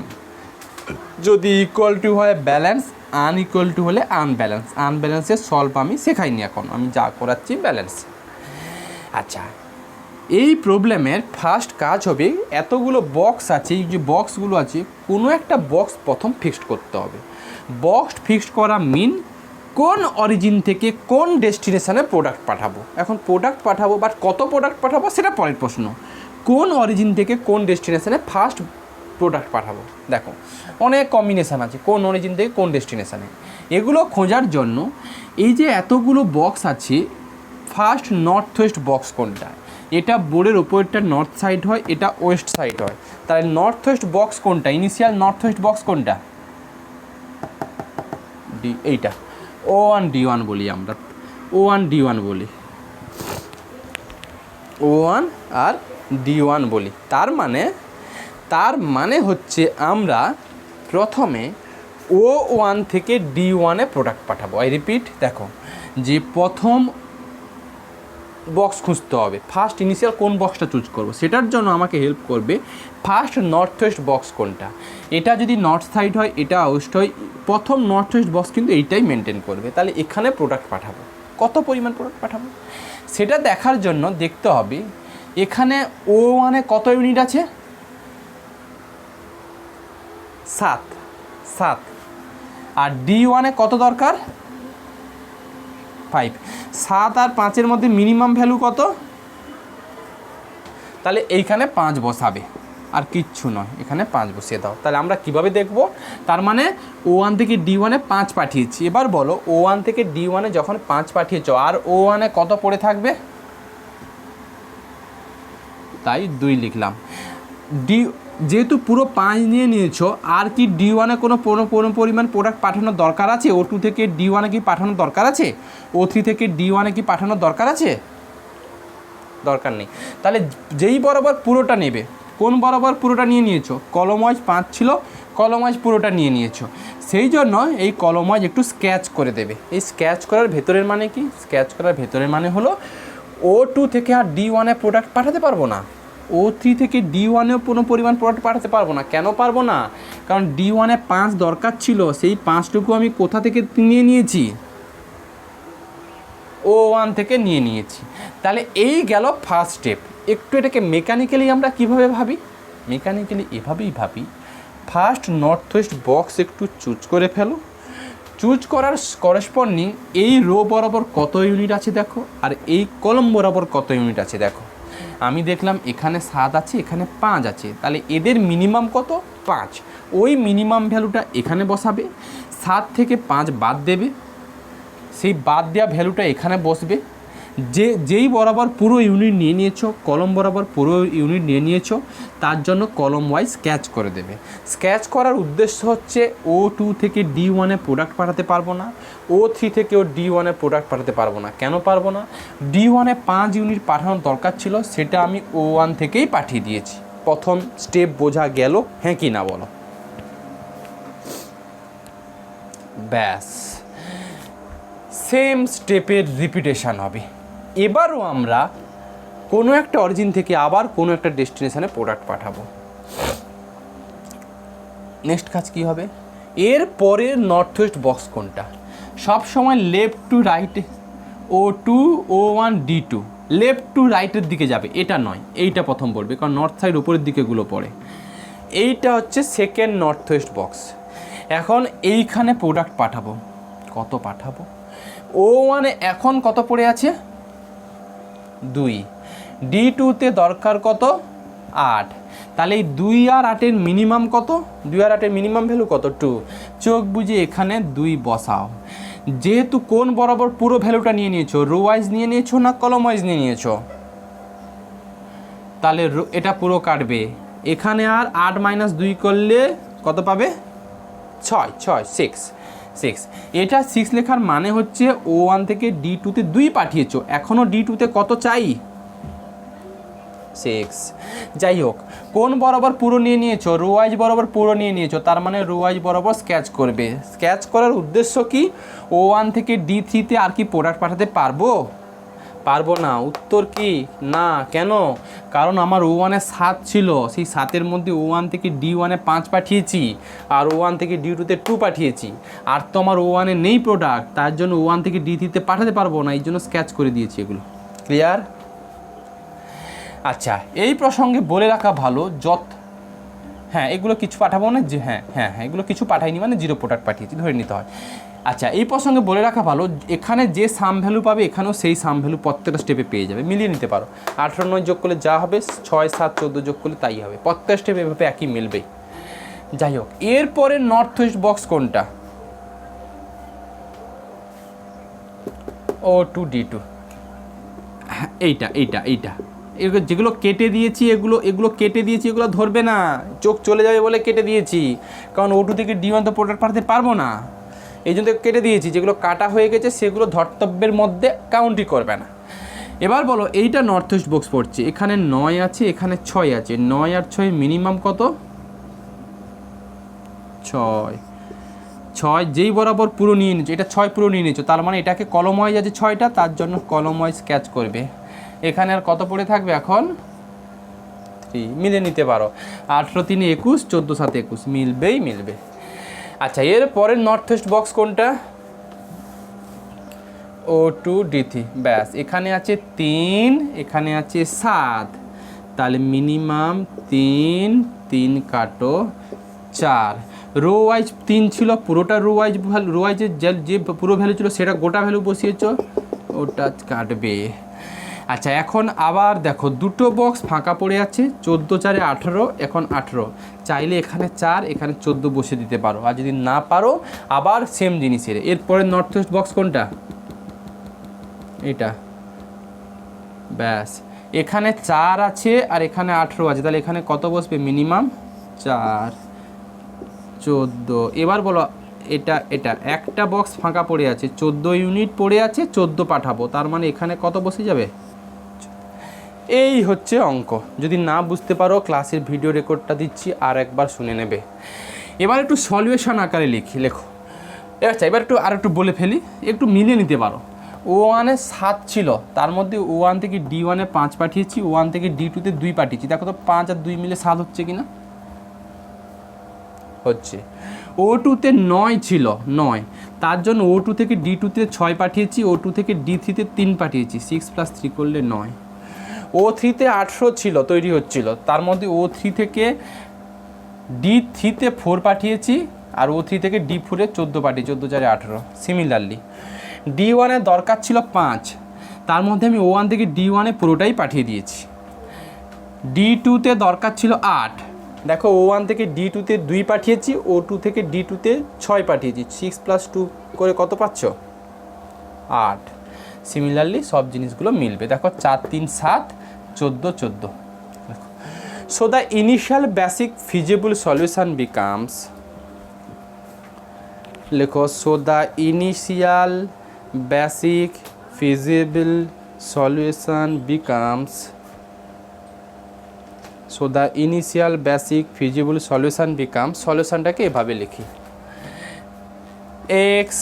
যদি equal to হয় balance, unequal two হলে unbalance, আনব্যালেন্সের solve আমি শেখাইনি, এখন আমি যা করাচ্ছি balance. আচ্ছা, এই প্রবলেমের ফার্স্ট কাজ হবে, এতগুলো বক্স আছে, এই যে বক্সগুলো আছে কোনো একটা বক্স প্রথম ফিক্সড করতে হবে। বক্স ফিক্সড করা মিন কোন অরিজিন থেকে কোন ডেস্টিনেশানে প্রোডাক্ট পাঠাবো। এখন প্রোডাক্ট পাঠাবো, বাট কত প্রোডাক্ট পাঠাবো সেটা পরের প্রশ্ন। কোন অরিজিন থেকে কোন ডেস্টিনেশানে ফার্স্ট প্রোডাক্ট পাঠাবো, দেখো অনেক কম্বিনেশান আছে, কোন অরিজিন থেকে কোন ডেস্টিনেশানে। এগুলো খোঁজার জন্য এই যে এতগুলো বক্স আছে, ফার্স্ট নর্থ ওয়েস্ট বক্স কোনটা, এটা বোর্ডের ওপরটা নর্থ সাইড হয়, এটা ওয়েস্ট সাইড হয়, তাহলে নর্থ ওয়েস্ট বক্স কোনটা, ইনিশিয়াল নর্থ ওয়েস্ট বক্স কোনটা, ডি, এইটা O1 D1 বলি আমরা, O1 D1 বলি, O1 আর D1 বলি। তার মানে হচ্ছে আমরা প্রথমে O1 থেকে D1-এ প্রোডাক্ট পাঠাবো। আই রিপিট, দেখো যে প্রথম বক্স খুঁজতে হবে, ফার্স্ট ইনিশিয়াল কোন বক্সটা চুজ করবো, সেটার জন্য আমাকে হেল্প করবে ফার্স্ট নর্থ ওয়েস্ট বক্স কোনটা। এটা যদি নর্থ সাইড হয়, এটা ওয়েস্ট হয়, প্রথম নর্থ ওয়েস্ট বক্স কিন্তু এইটাই মেনটেন করবে। তাহলে এখানে প্রোডাক্ট পাঠাবো, কত পরিমাণ প্রোডাক্ট পাঠাবো সেটা দেখার জন্য দেখতে হবে এখানে O1-এ কত ইউনিট আছে, 7, আর D1-এ কত দরকার, 5। 7 আর 5-এর মধ্যে মিনিমাম ভ্যালু কত, তাহলে এইখানে 5 বসাবে, আর কিচ্ছু নয়, এখানে 5 বসিয়ে দাও। তাহলে আমরা কিভাবে দেখব, তার মানে O1 থেকে D1-এ 5 পাঠিয়েছি। এবার বলো O1 থেকে D1-এ যখন 5 পাঠিয়েছো, আর O1-এ কত পড়ে থাকবে, তাই 2 লিখলাম। যেহেতু পুরো 5 নিয়ে নিয়েছো, আর কি D1-এ কোনো পরিমাণ প্রোডাক্ট পাঠানোর দরকার আছে, O2 থেকে D1-এ কি পাঠানোর দরকার আছে, O3 থেকে D1-এ কি পাঠানোর দরকার আছে, দরকার নেই। তাহলে যেই বরাবর পুরোটা নেবে, কোন বরাবর পুরোটা নিয়ে নিয়েছো, কলম ওয়াইজ 5 ছিল, কলম ওয়াইজ পুরোটা নিয়ে নিয়েছো, সেই জন্য এই কলম ওয়াইজ একটু স্কেচ করে দেবে। এই স্কেচ করার ভেতরের মানে কি, স্কেচ করার ভেতরের মানে হলো O2 থেকে আর D1-এ প্রোডাক্ট পাঠাতে পারবো না, O3 থেকে D1-এও কোনো পরিমাণ প্রোডাক্ট পাঠাতে পারবো না। কেন পারবো না, কারণ D1-এ 5 দরকার ছিল, সেই 5টুকু আমি কোথা থেকে নিয়ে নিয়েছি, O1 থেকে নিয়ে নিয়েছি। তাহলে এই গেল ফার্স্ট স্টেপ। একটু এটাকে মেকানিক্যালি আমরা কিভাবে ভাবি, মেকানিক্যালি এভাবেই ভাবি, ফার্স্ট নর্থ ওয়েস্ট বক্স একটু চুজ করে ফেলো, চুজ করার করেসপন্ডিং এই রো বরাবর কত ইউনিট আছে দেখো, আর এই কলম বরাবর কত ইউনিট আছে দেখো। আমি দেখলাম এখানে 7 আছে, এখানে 5 আছে, তাহলে এদের মিনিমাম কত, 5। ওই মিনিমাম ভ্যালুটা এখানে বসাবে, 7 থেকে 5 বাদ দেবে, সেই বাদ দেওয়া ভ্যালুটা এখানে বসবে। যেই বরাবর পুরো ইউনিট নিয়ে নিয়েছো, কলম বরাবর পুরো ইউনিট নিয়ে নিয়েছো, তার জন্য কলম ওয়াইজ স্কেচ করে দেবে। স্কেচ করার উদ্দেশ্য হচ্ছে O2 থেকে D1-এ প্রোডাক্ট পাঠাতে পারবো না, O3 থেকেও D1-এ প্রোডাক্ট পাঠাতে পারবো না। কেন পারবো না, D1-এ 5 ইউনিট পাঠানোর দরকার ছিল, সেটা আমি O1 থেকেই পাঠিয়ে দিয়েছি। প্রথম স্টেপ বোঝা গেল, হ্যাঁ কি না বলো, ব্যাস সেম স্টেপের রিপিটেশান হবে। এবারও আমরা কোনো একটা অরিজিন থেকে আবার কোনো একটা ডেস্টিনেশানে প্রোডাক্ট পাঠাবো। নেক্সট কাজ কী হবে, এর পরের নর্থ ওয়েস্ট বক্স কোনটা, সব সময় left to right, O2 O1 D2 left to রাইটের দিকে যাবে, এটা নয়, এইটা প্রথম পড়বে, কারণ নর্থ সাইড উপরের দিকেগুলো পড়ে। এইটা হচ্ছে সেকেন্ড নর্থ ওয়েস্ট বক্স। এখন এইখানে প্রোডাক্ট পাঠাবো, কত পাঠাবো, O1-এ এখন কত পড়ে আছে, 2, D2-তে দরকার কত, 8। তাহলে এই 2 আর 8-এর মিনিমাম কত, 2 আর 8-এর মিনিমাম ভ্যালু কত, 2। চোখ বুঝে এখানে 2 বসাও। যেহেতু কোন বরাবর পুরো ভ্যালুটা নিয়ে নিয়েছো, রো ওয়াইজ নিয়ে নিয়েছো না কলম ওয়াইজ নিয়ে নিয়েছো, তাহলে এটা পুরো কাটবে। এখানে আর 8 - 2 করলে কত পাবে, 6। এটা 6 লেখার মানে হচ্ছে O1 থেকে D2-তে 2 পাঠিয়েছো, এখনও D2-তে কত চাই, 6। যাই হোক, কোন বরাবর পুরো নিয়ে নিয়েছো, রো ওয়াইজ বরাবর পুরো নিয়ে নিয়েছো, তার মানে রো ওয়াইজ বরাবর স্কেচ করবে। স্কেচ করার উদ্দেশ্য কি, O1 থেকে D3-তে আর কি প্রোডাক্ট পাঠাতে পারবো না। উত্তর কি না। কেন? কারণ আমার O1-এ 7 ছিল, সেই 7-এর মধ্যে O1 থেকে D1-এ 5 পাঠিয়েছি, আর O1 থেকে D2-তে 2 পাঠিয়েছি। আর তো আমার O1-এ নেই প্রোডাক্ট, তার জন্য O1 থেকে D3-তে পাঠাতে পারবো না, এই জন্য স্কেচ করে দিয়েছি এগুলো। ক্লিয়ার? আচ্ছা, এই প্রসঙ্গে বলে রাখা ভালো, হ্যাঁ এগুলো কিছু পাঠাবো না, যে হ্যাঁ হ্যাঁ হ্যাঁ এগুলো কিছু পাঠাইনি, মানে 0 প্রোডাক্ট পাঠিয়েছি ধরে নিতে হয়। আচ্ছা, এই প্রসঙ্গে বলে রাখা ভালো, এখানে যে সাম ভ্যালু পাবে এখানেও সেই সাম ভ্যালু প্রত্যেকটা স্টেপে পেয়ে যাবে, মিলিয়ে নিতে পারো। 18 9 যোগ করলে যা হবে, 6 7 14 যোগ করলে তাই হবে, প্রত্যেকটা স্টেপে এভাবে একই মিলবেই। যাই হোক, এরপরে নর্থ ওয়েস্ট বক্স কোনটা? O2D2, এইটা এইটা এইটা। এগুলো যেগুলো কেটে দিয়েছি, এগুলো কেটে দিয়েছি, এগুলো ধরবে না, চোখ চলে যাবে বলে কেটে দিয়েছি, কারণ O2 থেকে D1 তো প্রোডাক্ট পাঠাতে পারবো না, এই জন্য কেটে দিয়েছি। যেগুলো কাটা হয়ে গেছে সেগুলো ধর্তব্যের মধ্যে কাউন্টই করবে না। এবার বলো, এইটা নর্থ ওয়েস্ট বক্স পড়ছে, এখানে 9 আছে, এখানে 6 আছে, 9 আর 6 মিনিমাম কত? 6। 6 যেই বরাবর পুরো নিয়ে নিচ্ছ, এটা 6 পুরো নিয়ে নিচ্ছ, তার মানে এটাকে কলম ওয়াইজ আছে 6টা, তার জন্য কলম ওয়াইজ স্কেচ করবে। এখানে আর কত পড়ে থাকবে এখন? 3, মিলে নিতে পারো। 18 3 21, 14 7 21, মিলবেই মিলবে। আচ্ছা, এর পরের নর্থ ওয়েস্ট বক্স কোনটা? O2D3, ব্যাস। এখানে আছে 3, এখানে আছে 7, তাহলে মিনিমাম 3 3 কাটো 4। রো ওয়াইজ 3 ছিল, পুরোটা রো ওয়াইজ রো ওয়াইজের যে পুরো ভ্যালু ছিল সেটা গোটা ভ্যালু বসিয়েছ, ওটা কাটবে। আচ্ছা, এখন আবার দেখো দুটো বক্স ফাঁকা পড়ে আছে, 14 4 18, এখন 18, চাইলে এখানে 4 এখানে 14 বসে দিতে পারো, আর যদি না পারো আবার সেম জিনিসের। এরপরে নর্থ ওয়েস্ট বক্স কোনটা? এটা, ব্যাস। এখানে 4 আছে আর এখানে 18 আছে, তাহলে এখানে কত বসবে? মিনিমাম 4 14। এবার বলো, এটা একটা বক্স ফাঁকা পড়ে আছে, 14 ইউনিট পড়ে আছে, 14 পাঠাবো, তার মানে এখানে কত বসে যাবে? এই হচ্ছে অঙ্ক। যদি না বুঝতে পারো ক্লাসের ভিডিও রেকর্ডটা দিচ্ছি, আর একবার শুনে নেবে। এবার একটু সলিউশন আকারে লেখো। আচ্ছা, এবার একটু বলে ফেলি, একটু মিলিয়ে নিতে পারো। O1-এ 7 ছিল, তার মধ্যে O1 থেকে D1-এ 5 পাঠিয়েছি, O1 থেকে D2-তে 2 পাঠিয়েছি, দেখো তো 5 আর 2 মিলে 7 হচ্ছে কিনা? হচ্ছে। O2-তে 9 ছিল, 9, তার জন্য O2 থেকে D2-তে 6 পাঠিয়েছি, O2 থেকে D3-তে 3 পাঠিয়েছি, 6 + 3 করলে 9। O3-তে 18 ছিল, তৈরি হচ্ছিল, তার মধ্যে O3 থেকে D3-তে 4 পাঠিয়েছি, আর O3 থেকে D4-এ 14 পাঠিয়েছি, 14 4 18। সিমিলারলি D1-এ দরকার ছিল 5, তার মধ্যে আমি O1 থেকে D1-এ পুরোটাই পাঠিয়ে দিয়েছি। D2-তে দরকার ছিল 8, দেখো O1 থেকে D2-তে 2 পাঠিয়েছি, O2 থেকে D2-তে 6 পাঠিয়েছি, 6 + 2 করে কত পাচ্ছ? 8। সিমিলারলি সব জিনিসগুলো মিলবে, দেখো 4 3 7 14 14। So the initial basic feasible solution becomes, লেখো, so the initial basic feasible solution becomes, so the initial basic feasible solution becomes, সলিউশনটাকে এভাবে লিখি। এক্স,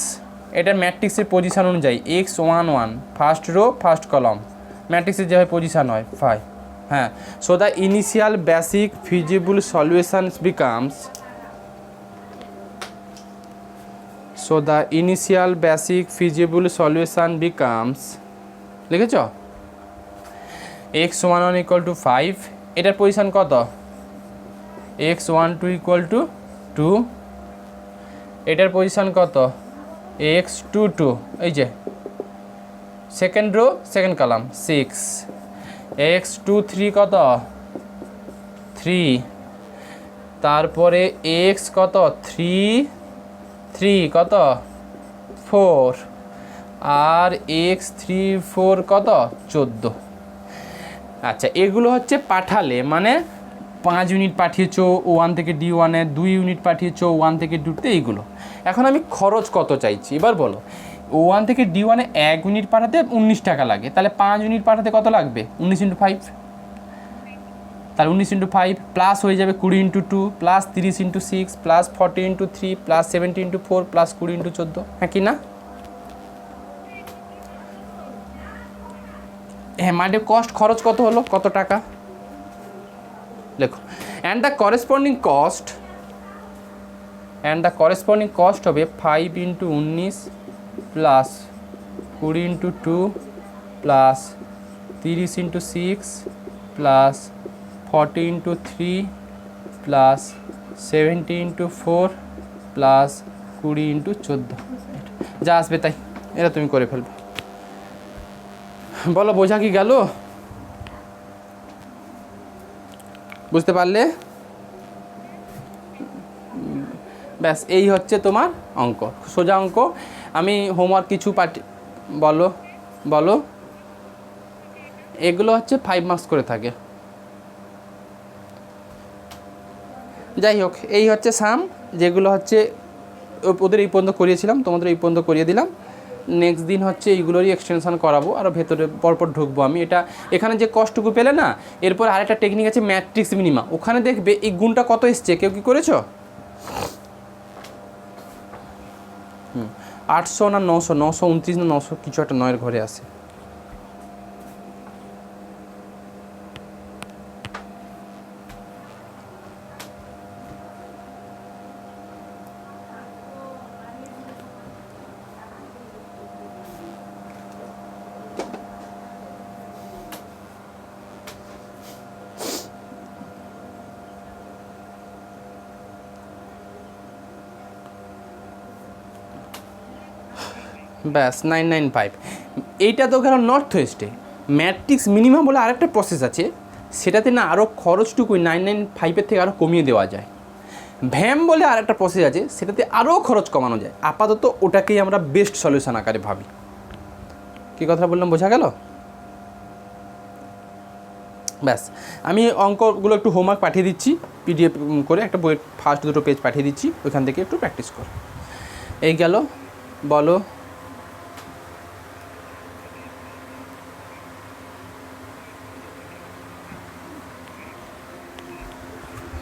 এটা ম্যাট্রিক্সের পজিশন অনুযায়ী x1 1, ফার্স্ট রো ফার্স্ট কলম, ম্যাট্রিক্সের যেভাবে পজিশন হয় 5, হ্যাঁ। So the initial basic feasible solution becomes, so the initial basic feasible solution becomes, লিখেছ? x1 1 = 5, এটার পজিশন কত? x1 2 = 2, এটার পজিশন কত? x2 2, এই যে second rho second column 6, x2 3 কত? 3, তারপরে x কত? 3 কত? 4, আর x3 4 কত? 14। আচ্ছা, এগুলো হচ্ছে পাঠালে, মানে 5 ইউনিট পাঠিয়েছো O1 থেকে D1-এ, 2 ইউনিট পাঠিয়েছো O1 থেকে D2-তে, এইগুলো। এখন আমি খরচ কত চাইছি, এবার বলো। O1 থেকে D1-এ 1 ইউনিট পাঠাতে 19 টাকা লাগে, তাহলে 5 ইউনিট পাঠাতে কত লাগবে? 19 × 5, তাহলে 19 × 5 প্লাস হয়ে যাবে 20 × 2 প্লাস 30 × 6 প্লাস 40 × 3 প্লাস 70 × 4 প্লাস 20 × 14, হ্যাঁ কি না? মাটির কস্ট খরচ কত হলো, কত টাকা লেখো। অ্যান্ড দ্য করেসপন্ডিং কস্ট হবে 5 into 19 plus 20 into 2 plus 30 into 6 plus 40 into 3 plus 70 into 4 plus 20 into 14, যা আসবে তাই, এটা তুমি করে ফেলবে। বলো বোঝা কি গেল? বুঝতে পারলে? ব্যাস এই হচ্ছে তোমার অঙ্ক, সোজা অঙ্ক। আমি হোমওয়ার্ক কিছু বলো বলো। এগুলো হচ্ছে 5 মার্কস করে থাকে। যাই হোক, এই হচ্ছে সাম, যেগুলো হচ্ছে ওদের এই পর্যন্ত করিয়েছিলাম, তোমাদের এই পর্যন্ত করিয়ে দিলাম। নেক্সট দিন হচ্ছে এইগুলোরই এক্সটেনশান করাবো, আরও ভেতরে পরপর ঢুকবো আমি। এটা এখানে যে কষ্টটুকু পেলে না, এরপর আরেকটা টেকনিক আছে ম্যাট্রিক্স মিনিমা, ওখানে দেখবে এই গুণটা কত এসছে, কেউ কি করেছো? 800 না 900, 929 না 900 কিছু একটা 9-এর ঘরে আসে। ব্যাস 995। এইটা তো গেল নর্থ ওয়েস্টে। ম্যাট্রিক্স মিনিমাম বলে আরেকটা প্রসেস আছে, সেটাতে না আরও খরচটুকুই 995-এর থেকে আরও কমিয়ে দেওয়া যায়। ভ্যাম বলে আরেকটা প্রসেস আছে, সেটাতে আরও খরচ কমানো যায়। আপাতত ওটাকেই আমরা বেস্ট সলিউশন আকারে ভাবি। কী কথা বললাম বোঝা গেল? ব্যাস আমি অঙ্কগুলো একটু হোমওয়ার্ক পাঠিয়ে দিচ্ছি, পিডিএফ করে একটা বইয়ের ফার্স্ট 2 পেজ পাঠিয়ে দিচ্ছি, ওইখান থেকে একটু প্র্যাকটিস করো। এই গেল, বলো।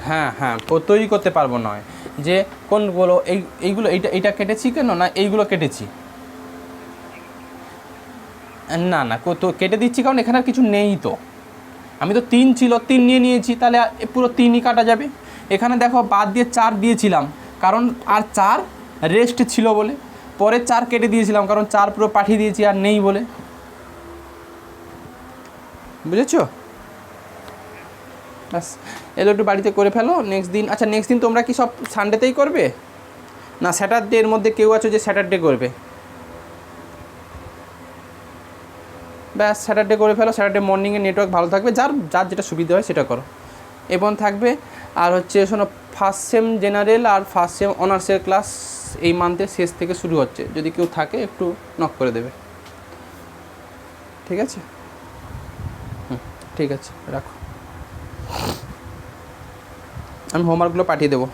হ্যাঁ হ্যাঁ, তৈরি করতে পারবো নয় যে কোনগুলো, এইগুলো এইটা কেটেছি কেন না, এইগুলো কেটেছি না না, তো কেটে দিচ্ছি কারণ এখানে আর কিছু নেই। তো আমি তো 3 ছিল, 3 নিয়ে নিয়েছি, তাহলে পুরো 3ই কাটা যাবে। এখানে দেখো বাদ দিয়ে 4 দিয়েছিলাম, কারণ আর 4 রেস্ট ছিল বলে। পরে 4 কেটে দিয়েছিলাম, কারণ 4 পুরো পাঠিয়ে দিয়েছি আর নেই বলে। বুঝেছো? ব্যাস এগুলো একটু বাড়িতে করে ফেলো নেক্সট দিন। আচ্ছা নেক্সট দিন তোমরা কি সব সানডেতেই করবে, না স্যাটারডের মধ্যে কেউ আছো যে স্যাটারডে করবে? ব্যাস স্যাটারডে করে ফেলো। স্যাটারডে মর্নিংয়ে নেটওয়ার্ক ভালো থাকবে, যার যার যেটা সুবিধা হয় সেটা করো। এবং থাকবে আর হচ্ছে শোনো, ফার্স্ট সেম জেনারেল আর ফার্স্ট সেম অনার্সের ক্লাস এই মান্থের শেষ থেকে শুরু হচ্ছে, যদি কেউ থাকে একটু নক করে দেবে। ঠিক আছে? ঠিক আছে, রাখো। আমি হোমওয়ার্কগুলো পাঠিয়ে দেবো।